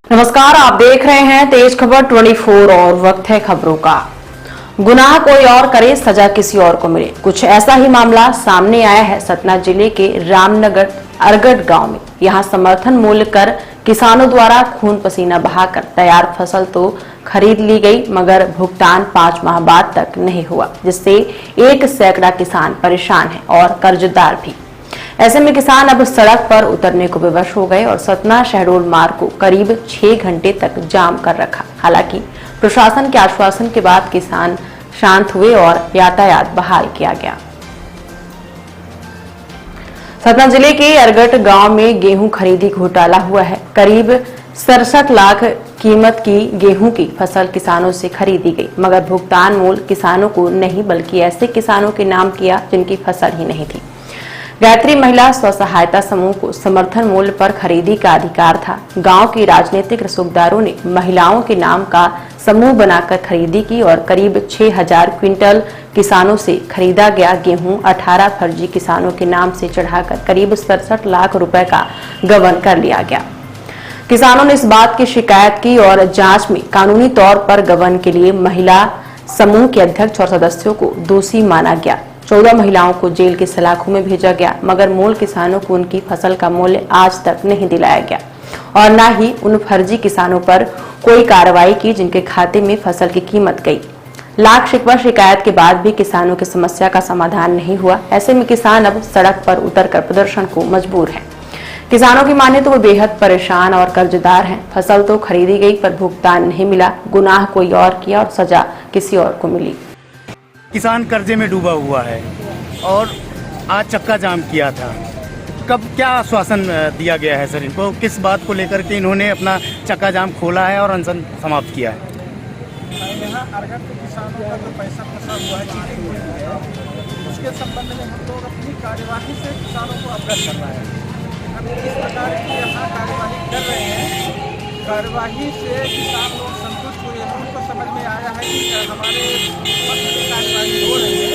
नमस्कार, आप देख रहे हैं तेज खबर 24 और वक्त है खबरों का। गुनाह कोई और करे, सजा किसी और को मिले। कुछ ऐसा ही मामला सामने आया है सतना जिले के रामनगर अरगढ़ गांव में। यहां समर्थन मूल्य कर किसानों द्वारा खून पसीना बहाकर तैयार फसल तो खरीद ली गई, मगर भुगतान 5 माह बाद तक नहीं हुआ, जिससे 1 सैकड़ा किसान परेशान है और कर्जदार भी। ऐसे में किसान अब सड़क पर उतरने को विवश हो गए और सतना शहडोल मार्ग को करीब 6 घंटे तक जाम कर रखा। हालांकि प्रशासन के आश्वासन के बाद किसान शांत हुए और यातायात बहाल किया गया। सतना जिले के अरगढ़ गांव में गेहूं खरीदी घोटाला हुआ है। करीब 67 लाख कीमत की गेहूं की फसल किसानों से खरीदी गई, मगर भुगतान मूल्य किसानों को नहीं बल्कि ऐसे किसानों के नाम किया जिनकी फसल ही नहीं थी। गायत्री महिला स्व सहायता समूह को समर्थन मूल्य पर खरीदी का अधिकार था। गांव की राजनीतिक रसूखदारों ने महिलाओं के नाम का समूह बनाकर खरीदी की और करीब 6000 क्विंटल किसानों से खरीदा गया गेहूं 18 फर्जी किसानों के नाम से चढ़ाकर करीब 67 लाख रुपए का गबन कर लिया गया। किसानों ने इस बात की शिकायत की और जांच में कानूनी तौर पर गबन के लिए महिला समूह के अध्यक्ष और सदस्यों को दोषी माना गया। 14 महिलाओं को जेल की सलाखों में भेजा गया, मगर मूल किसानों को उनकी फसल का मूल्य आज तक नहीं दिलाया गया और न ही उन फर्जी किसानों पर कोई कार्रवाई की जिनके खाते में फसल की कीमत गई। लाख शिकवा शिकायत के बाद भी किसानों की समस्या का समाधान नहीं हुआ। ऐसे में किसान अब सड़क पर उतरकर प्रदर्शन को मजबूर है। किसानों की माने तो वो बेहद परेशान और कर्जदार हैं। फसल तो खरीदी गई पर भुगतान नहीं मिला। गुनाह कोई और किया और सजा किसी और को मिली। किसान कर्जे में डूबा हुआ है और आज चक्का जाम किया था। कब क्या आश्वासन दिया गया है सर इनको, किस बात को लेकर के इन्होंने अपना चक्का जाम खोला है और अनशन समाप्त किया है? यहाँ अरगढ़ के किसानों का जो पैसा फंसा हुआ है, चीटिंग हुई है, उसके संबंध में हम लोग अपनी कार्यवाही से किसानों को अवगत कर रहे हैं। हम किस प्रकार की यहाँ कार्यवाही कर रहे हैं, कार्यवाही से किसान लोग संतुष्ट हुए हैं। उनको समझ में आया है कि हमारे पक्ष में कार्यवाही हो रही है,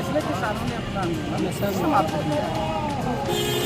इसलिए किसानों ने अपना आंदोलन समाप्त किया है।